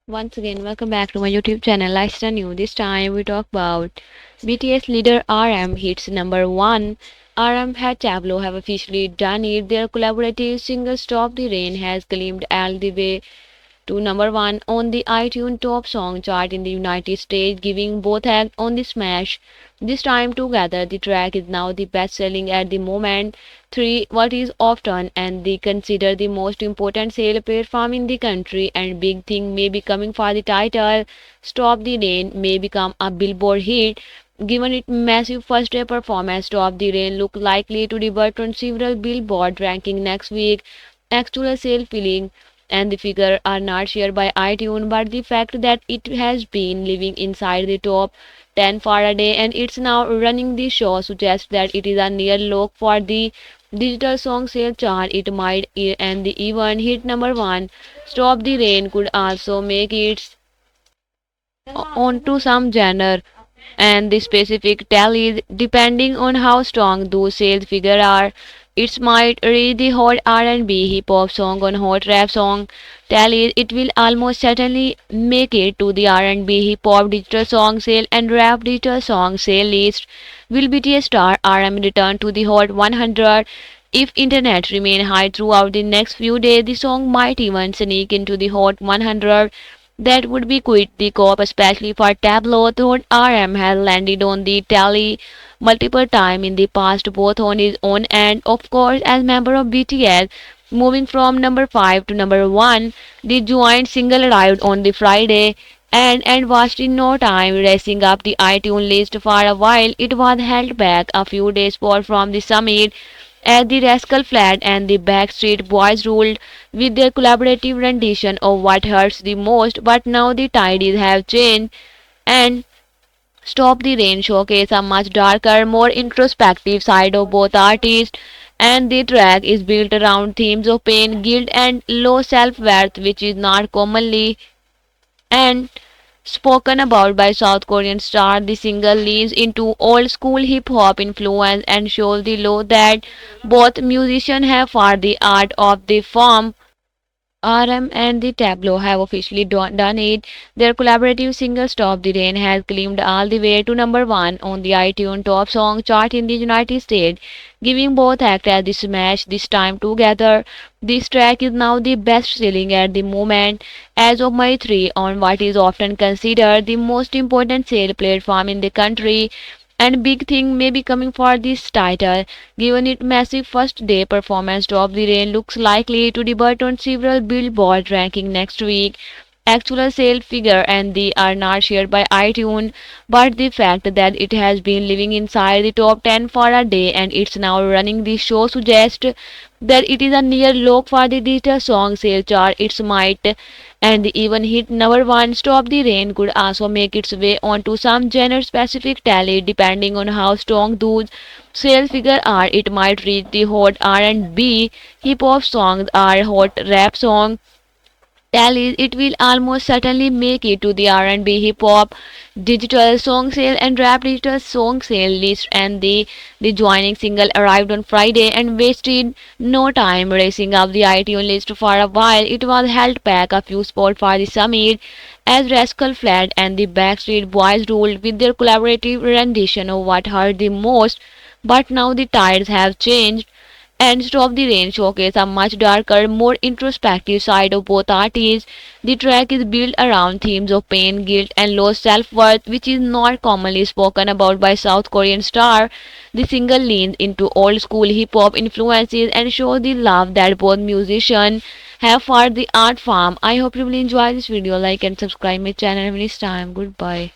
Once again, welcome back to my YouTube channel Lifestyle New. This time we talk about BTS leader RM hits number 1. RM had Tableau have officially done it. Their collaborative single Stop the Rain has climbed all the way to number 1 on the iTunes Top Song chart in the United States, giving both acts on the smash. This time together, the track is now the best selling at the moment. 3. What is often and they consider the most important sale platform in the country, and big thing may be coming for the title. Stop the Rain may become a Billboard hit. Given its massive first day performance, Stop the Rain look likely to debut on several Billboard ranking next week. Actual sale feeling and the figure are not shared by iTunes, but the fact that it has been living inside the top 10 for a day and it's now running the show suggests that it is a near lock for the digital song sale chart. It might and the even hit number 1. Stop the Rain could also make it onto some genre and the specific tallies depending on how strong those sales figures are. It might reach the hot R&B hip hop song on hot rap song tallies. It will almost certainly make it to the R&B hip hop digital song sale and rap digital song sale list. Will BTS star RM return to the hot 100? If internet remain high throughout the next few days, the song might even sneak into the hot 100. That would be quite the cop, especially for Tableau, though RM has landed on the tally multiple times in the past, both on his own and, of course, as member of BTS. Moving from number 5 to number 1, the joint single arrived on the Friday and was in no time racing up the iTunes list for a while. It was held back a few days from the summit as the Rascal Flatts and the Backstreet Boys ruled with their collaborative rendition of What Hurts the Most, but now the tides have changed and Stop the Rain showcase a much darker, more introspective side of both artists, and the track is built around themes of pain, guilt, and low self-worth, which is not commonly and spoken about by South Korean star. The single leans into old school hip hop influence and shows the love that both musicians have for the art of the form. RM and the Tableau have officially done it. Their collaborative single Stop the Rain has climbed all the way to number 1 on the iTunes Top Song chart in the United States, giving both acts as the smash this time together. This track is now the best selling at the moment as of May 3 on what is often considered the most important sale platform in the country, and big thing may be coming for this title. Given its massive first day performance, Drop the Rain looks likely to debut on several Billboard ranking next week. Actual sale figure and they are not shared by iTunes, but the fact that it has been living inside the top 10 for a day and it's now running the show suggests that it is a near lock for the digital song sale chart. It might and even hit number 1. Stop the Rain could also make its way onto some genre specific tally depending on how strong those sales figures are. It might reach the hot R&B hip hop songs or hot rap song tallies. It will almost certainly make it to the R&B, hip hop, digital song sale and rap digital song sale list. And the joining single arrived on Friday and wasted no time racing up the iTunes list for a while. It was held back a few spots for the summit as Rascal Flatts and the Backstreet Boys ruled with their collaborative rendition of What Hurt the Most. But now the tides have changed and Stop the Rain showcase a much darker, more introspective side of both artists. The track is built around themes of pain, guilt, and low self-worth, which is not commonly spoken about by South Korean star. The single leans into old school hip-hop influences and shows the love that both musicians have for the art form. I hope you will enjoy this video. Like and subscribe my channel. Have a nice time. Goodbye.